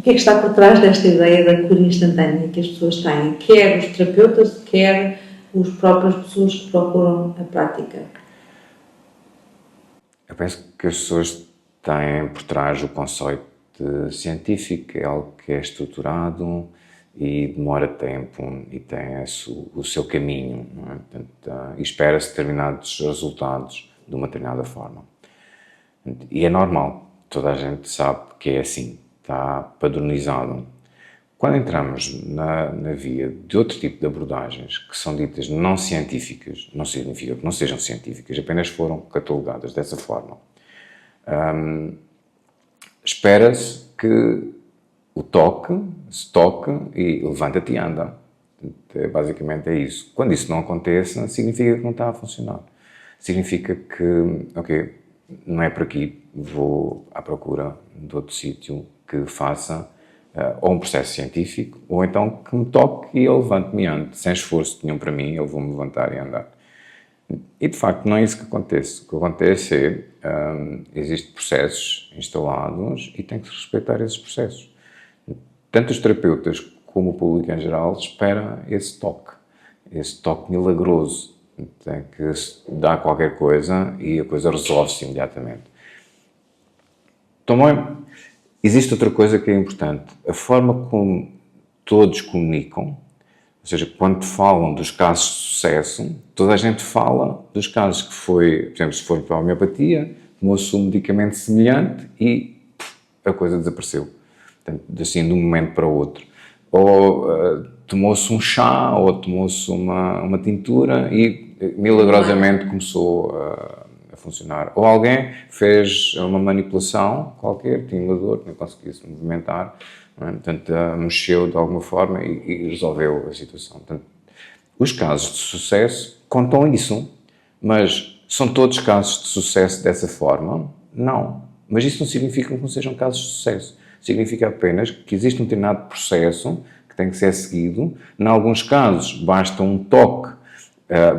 que é que está por trás desta ideia da cura instantânea que as pessoas têm? Quer os terapeutas, quer as próprias pessoas que procuram a prática? Eu penso que as pessoas têm por trás o conceito científico, é algo que é estruturado e demora tempo e tem o seu caminho, não é? Portanto, e espera-se determinados resultados de uma determinada forma. E é normal, toda a gente sabe que é assim, está padronizado. Quando entramos na via de outro tipo de abordagens que são ditas não científicas, não significa que não sejam científicas, apenas foram catalogadas dessa forma. Espera-se que o se toque e levanta-te e anda. Basicamente é isso. Quando isso não acontece, significa que não está a funcionar. Significa que, ok, não é por aqui, vou à procura de outro sítio que faça ou um processo científico, ou então que me toque e eu levante-me e ande. Sem esforço nenhum para mim, eu vou-me levantar e andar. E, de facto, não é isso que acontece. O que acontece é existem processos instalados e tem que se respeitar esses processos. Tanto os terapeutas como o público em geral espera esse toque milagroso. Tem que se dar qualquer coisa e a coisa resolve-se imediatamente. Também existe outra coisa que é importante. A forma como todos comunicam, ou seja, quando falam dos casos de sucesso, toda a gente fala dos casos que foi, por exemplo, se for para a homeopatia, tomou-se um medicamento semelhante e a coisa desapareceu. Portanto, assim, de um momento para o outro. Ou tomou-se um chá, ou tomou-se uma tintura e milagrosamente começou a funcionar. Ou alguém fez uma manipulação qualquer, tinha uma dor, não conseguia se movimentar, não é? Portanto, mexeu de alguma forma e resolveu a situação. Portanto, os casos de sucesso contam isso, mas são todos casos de sucesso dessa forma? Não. Mas isso não significa que não sejam casos de sucesso. Significa apenas que existe um determinado processo que tem que ser seguido. Em alguns casos, basta um toque,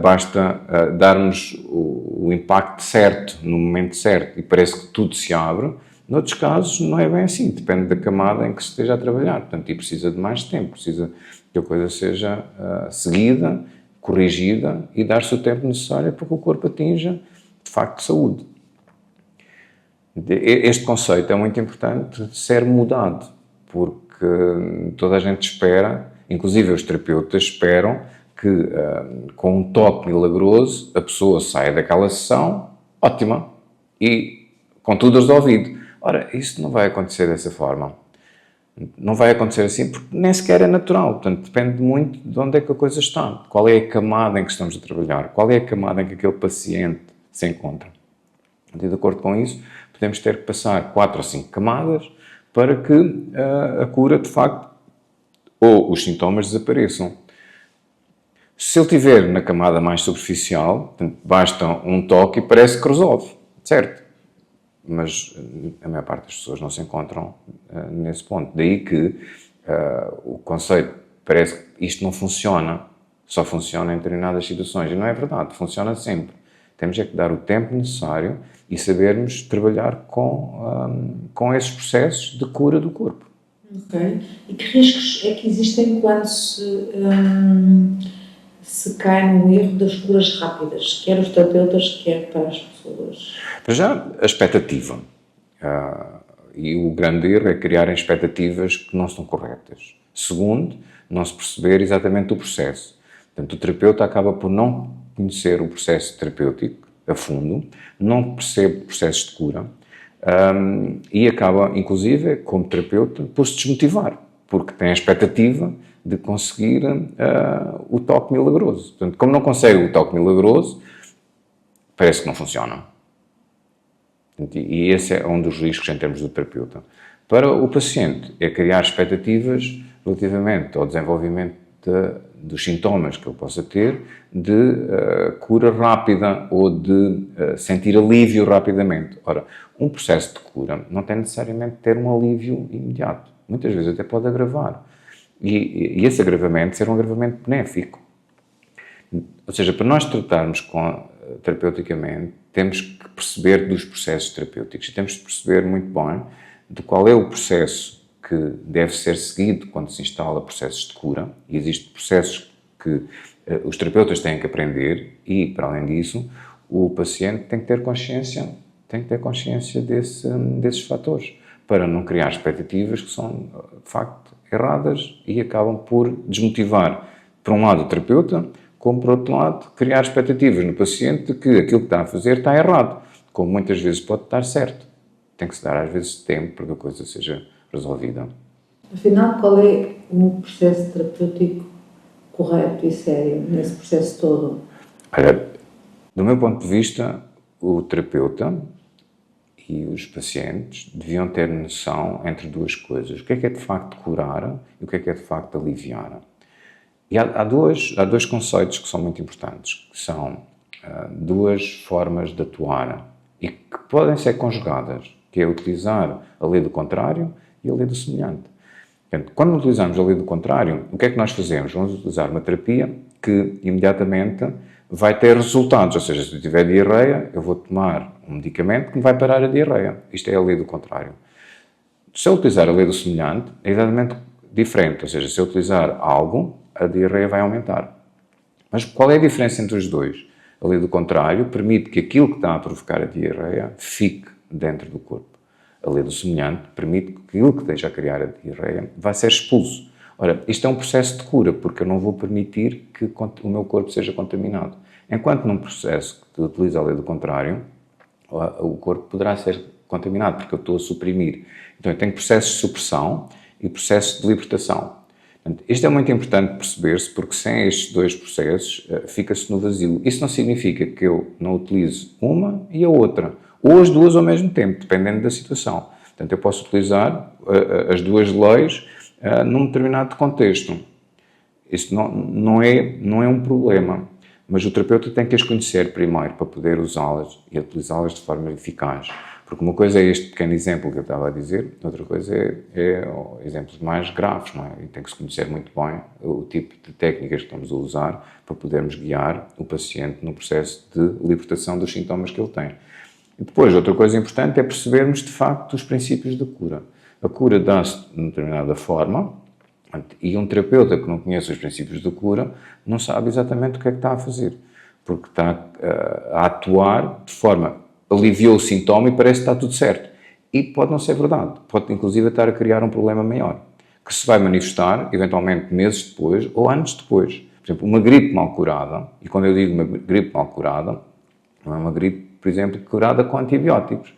basta darmos o impacto certo, no momento certo, e parece que tudo se abre. Noutros casos, não é bem assim. Depende da camada em que se esteja a trabalhar. Portanto, e precisa de mais tempo, precisa que a coisa seja seguida, corrigida e dar-se o tempo necessário para que o corpo atinja, de facto, saúde. Este conceito é muito importante de ser mudado, porque toda a gente espera, inclusive os terapeutas esperam que com um toque milagroso a pessoa saia daquela sessão ótima e com tudo resolvido. Ora, isso não vai acontecer dessa forma. Não vai acontecer assim porque nem sequer é natural. Portanto, depende muito de onde é que a coisa está. Qual é a camada em que estamos a trabalhar? Qual é a camada em que aquele paciente se encontra? E de acordo com isso, podemos ter que passar 4 ou 5 camadas para que a cura, de facto, ou os sintomas desapareçam. Se ele estiver na camada mais superficial, portanto, basta um toque e parece que resolve, certo? Mas a maior parte das pessoas não se encontram nesse ponto. Daí que o conceito parece que isto não funciona, só funciona em determinadas situações. E não é verdade, funciona sempre. Temos é que dar o tempo necessário e sabermos trabalhar com esses processos de cura do corpo. Ok. E que riscos é que existem quando se cai no erro das curas rápidas, quer os terapeutas, quer para as pessoas? Para já, a expectativa. E o grande erro é criarem expectativas que não são corretas. Segundo, não se perceber exatamente o processo. Portanto, o terapeuta acaba por não conhecer o processo terapêutico a fundo, não percebe processos de cura e acaba, inclusive, como terapeuta, por se desmotivar, porque tem a expectativa de conseguir o toque milagroso. Portanto, como não consegue o toque milagroso, parece que não funciona. E esse é um dos riscos em termos do terapeuta. Para o paciente, é criar expectativas relativamente ao desenvolvimento dos sintomas que ele possa ter, de cura rápida ou de sentir alívio rapidamente. Ora, um processo de cura não tem necessariamente de ter um alívio imediato. Muitas vezes até pode agravar. E esse agravamento ser um agravamento benéfico. Ou seja, para nós tratarmos terapeuticamente, temos que perceber dos processos terapêuticos e temos de perceber muito bem de qual é o processo que deve ser seguido quando se instala processos de cura, e existem processos que os terapeutas têm que aprender e, para além disso, o paciente tem que ter consciência desses fatores, para não criar expectativas que são, de facto, erradas e acabam por desmotivar, por um lado, o terapeuta, como, por outro lado, criar expectativas no paciente de que aquilo que está a fazer está errado, como muitas vezes pode estar certo. Tem que se dar, às vezes, tempo para que a coisa seja resolvida. Afinal, qual é um processo terapêutico correto e sério nesse processo todo? Olha, do meu ponto de vista, o terapeuta e os pacientes deviam ter noção entre duas coisas. O que é de facto curar e o que é de facto aliviar. E há dois conceitos que são muito importantes, que são duas formas de atuar e que podem ser conjugadas, que é utilizar a lei do contrário e a lei do semelhante. Portanto, quando utilizamos a lei do contrário, o que é que nós fazemos? Vamos utilizar uma terapia que imediatamente vai ter resultados, ou seja, se eu tiver diarreia, eu vou tomar um medicamento que me vai parar a diarreia. Isto é a lei do contrário. Se eu utilizar a lei do semelhante, é exatamente diferente, ou seja, se eu utilizar algo, a diarreia vai aumentar. Mas qual é a diferença entre os dois? A lei do contrário permite que aquilo que está a provocar a diarreia fique dentro do corpo. A lei do semelhante permite que aquilo que esteja a criar a diarreia vai ser expulso. Ora, isto é um processo de cura, porque eu não vou permitir que o meu corpo seja contaminado. Enquanto num processo que utiliza a lei do contrário, o corpo poderá ser contaminado, porque eu estou a suprimir. Então, eu tenho processos de supressão e processos de libertação. Portanto, isto é muito importante perceber-se, porque sem estes dois processos fica-se no vazio. Isso não significa que eu não utilize uma e a outra, ou as duas ao mesmo tempo, dependendo da situação. Portanto, eu posso utilizar as duas leis num determinado contexto. Isso não é um problema, mas o terapeuta tem que as conhecer primeiro para poder usá-las e utilizá-las de forma eficaz. Porque uma coisa é este pequeno exemplo que eu estava a dizer, outra coisa é exemplos mais graves, não é? E tem que se conhecer muito bem o tipo de técnicas que estamos a usar para podermos guiar o paciente no processo de libertação dos sintomas que ele tem. E depois, outra coisa importante é percebermos, de facto, os princípios da cura. A cura dá-se de uma determinada forma, e um terapeuta que não conhece os princípios da cura não sabe exatamente o que é que está a fazer, porque está a atuar de forma aliviou o sintoma e parece que está tudo certo. E pode não ser verdade. Pode, inclusive, estar a criar um problema maior, que se vai manifestar, eventualmente, meses depois ou anos depois. Por exemplo, uma gripe mal curada, e quando eu digo uma gripe mal curada, não é uma gripe, por exemplo, curada com antibióticos.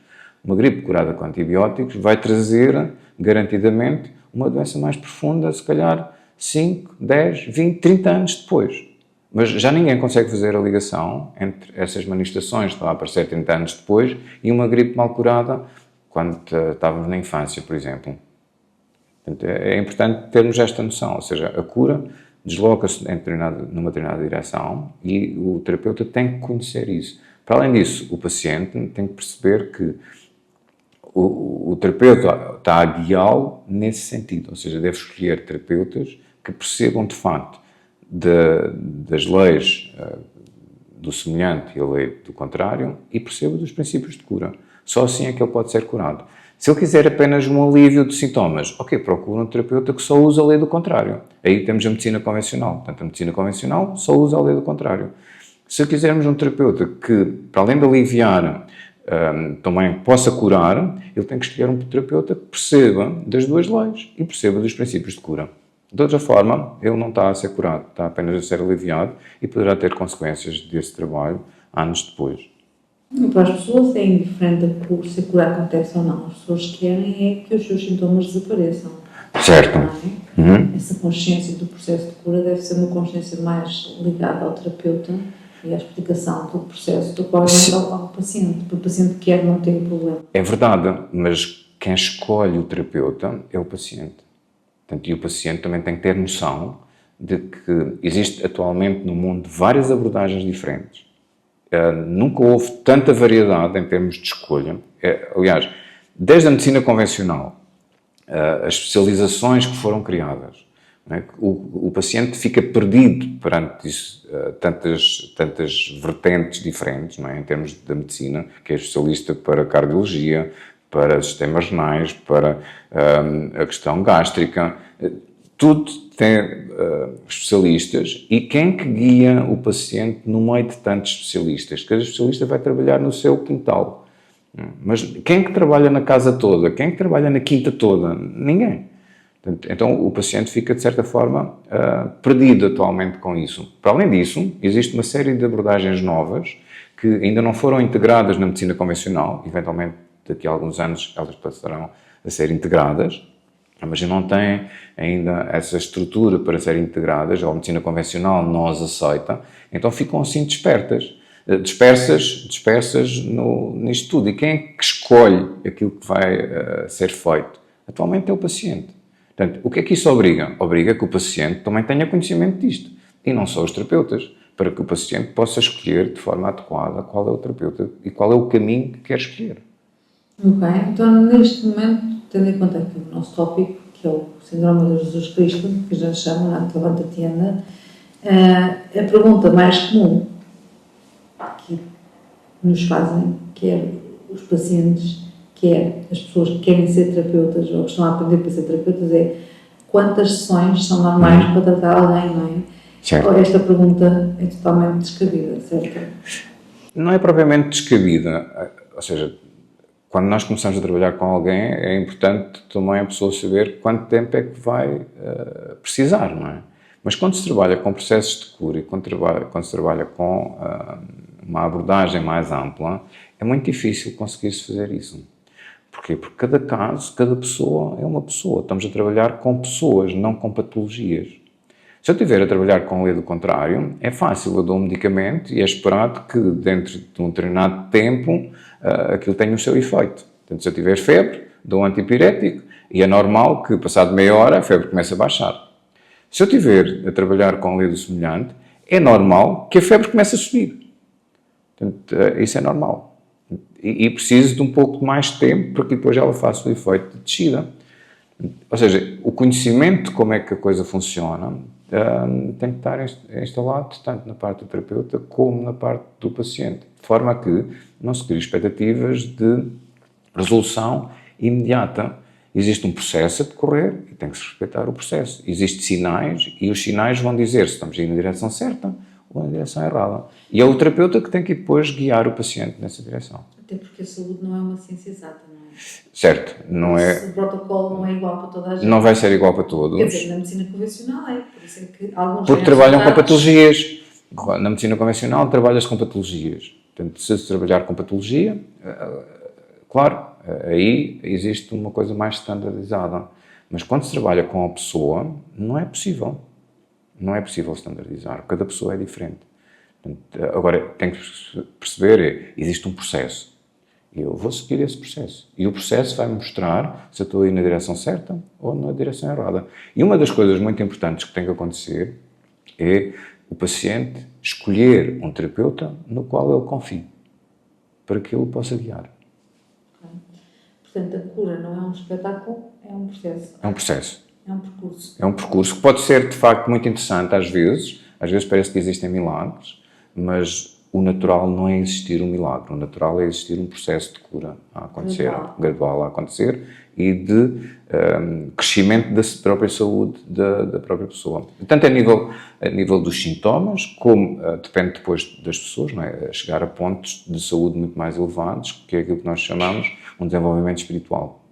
Uma gripe curada com antibióticos vai trazer, garantidamente, uma doença mais profunda, se calhar 5, 10, 20, 30 anos depois. Mas já ninguém consegue fazer a ligação entre essas manifestações que estão a aparecer 30 anos depois e uma gripe mal curada quando estávamos na infância, por exemplo. Portanto, é importante termos esta noção, ou seja, a cura desloca-se numa determinada direção e o terapeuta tem que conhecer isso. Para além disso, o paciente tem que perceber que o terapeuta está a guiá-lo nesse sentido, ou seja, deve escolher terapeutas que percebam de facto das leis do semelhante e a lei do contrário e perceba dos princípios de cura. Só assim é que ele pode ser curado. Se ele quiser apenas um alívio de sintomas, ok, procura um terapeuta que só usa a lei do contrário. Aí temos a medicina convencional. Portanto, a medicina convencional só usa a lei do contrário. Se quisermos um terapeuta que, para além de aliviar, também possa curar, ele tem que escolher um terapeuta que perceba das duas leis e perceba dos princípios de cura. De outra forma, ele não está a ser curado, está apenas a ser aliviado e poderá ter consequências desse trabalho anos depois. Para as pessoas é indiferente se a cura acontece ou não. As pessoas querem é que os seus sintomas desapareçam. Certo. Não é? Essa consciência do processo de cura deve ser uma consciência mais ligada ao terapeuta e à explicação do processo do qual ao paciente. Porque o paciente quer não ter problema. É verdade, mas quem escolhe o terapeuta é o paciente. Portanto, e o paciente também tem que ter noção de que existe atualmente no mundo várias abordagens diferentes. Nunca houve tanta variedade em termos de escolha. Aliás, desde a medicina convencional, as especializações que foram criadas, não é? O paciente fica perdido perante isso, tantas vertentes diferentes, não é? Em termos da medicina, que é especialista para cardiologia, para sistemas renais, para a questão gástrica. Tudo tem especialistas, e quem que guia o paciente no meio de tantos especialistas? Cada especialista vai trabalhar no seu quintal. Mas quem que trabalha na casa toda? Quem que trabalha na quinta toda? Ninguém. Então o paciente fica, de certa forma, perdido atualmente com isso. Para além disso, existe uma série de abordagens novas que ainda não foram integradas na medicina convencional. Eventualmente, daqui a alguns anos, elas passarão a ser integradas, mas não têm ainda essa estrutura para serem integradas, ou a medicina convencional não as aceita, então ficam assim dispersas nisto tudo. E quem é que escolhe aquilo que vai ser feito? Atualmente é o paciente. Portanto, o que é que isso obriga? Obriga que o paciente também tenha conhecimento disto, e não só os terapeutas, para que o paciente possa escolher de forma adequada qual é o terapeuta e qual é o caminho que quer escolher. Ok, então neste momento, tendo em conta que o nosso tópico, que é o Síndrome de Jesus Cristo, que já se chama na Levanta-te e Anda, a pergunta mais comum que nos fazem, quer os pacientes, quer as pessoas que querem ser terapeutas ou que estão a aprender para ser terapeutas, é quantas sessões são normais para tratar alguém, não é? Certo. Esta pergunta é totalmente descabida, certo? Não é propriamente descabida, ou seja, quando nós começamos a trabalhar com alguém, é importante também a pessoa saber quanto tempo é que vai precisar, não é? Mas quando se trabalha com processos de cura e quando se trabalha com uma abordagem mais ampla, é muito difícil conseguir-se fazer isso. Porquê? Porque cada caso, cada pessoa é uma pessoa. Estamos a trabalhar com pessoas, não com patologias. Se eu estiver a trabalhar com o do contrário, é fácil, eu dou um medicamento e é esperado que dentro de um determinado tempo aquilo tenha o seu efeito. Portanto, se eu tiver febre, dou um antipirético e é normal que, passado meia hora, a febre comece a baixar. Se eu estiver a trabalhar com o do semelhante, é normal que a febre comece a subir. Portanto, isso é normal. E preciso de um pouco de mais tempo para que depois ela faça o efeito de descida. Ou seja, o conhecimento de como é que a coisa funciona tem que estar instalado tanto na parte do terapeuta como na parte do paciente, de forma a que não se criem expectativas de resolução imediata. Existe um processo a decorrer e tem que se respeitar o processo. Existem sinais e os sinais vão dizer se estamos indo na direção certa ou na direção errada. E é o terapeuta que tem que depois guiar o paciente nessa direção. Até porque a saúde não é uma ciência exata, não é? Certo, não é... O protocolo não é igual para toda a gente. Não vai ser igual para todos. Quer dizer, na medicina convencional é, por isso é que alguns... Porque trabalham com patologias. Na medicina convencional trabalha-se com patologias. Portanto, se trabalhar com patologia, claro, aí existe uma coisa mais standardizada. Mas quando se trabalha com a pessoa, não é possível. Não é possível standardizar. Cada pessoa é diferente. Portanto, agora, tem que perceber, existe um processo. Eu vou seguir esse processo. E o processo vai-me mostrar se eu estou a ir na direção certa ou na direção errada. E uma das coisas muito importantes que tem que acontecer é o paciente escolher um terapeuta no qual ele confie, para que ele o possa guiar. Portanto, a cura não é um espetáculo, é um processo. É um processo. É um percurso. É um percurso que pode ser, de facto, muito interessante às vezes. Às vezes parece que existem milagres, mas o natural não é existir um milagre. O natural é existir um processo de cura a acontecer, gradual a acontecer, e de crescimento da própria saúde da própria pessoa. Tanto a nível dos sintomas, como depende depois das pessoas, não é? Chegar a pontos de saúde muito mais elevados, que é aquilo que nós chamamos um desenvolvimento espiritual.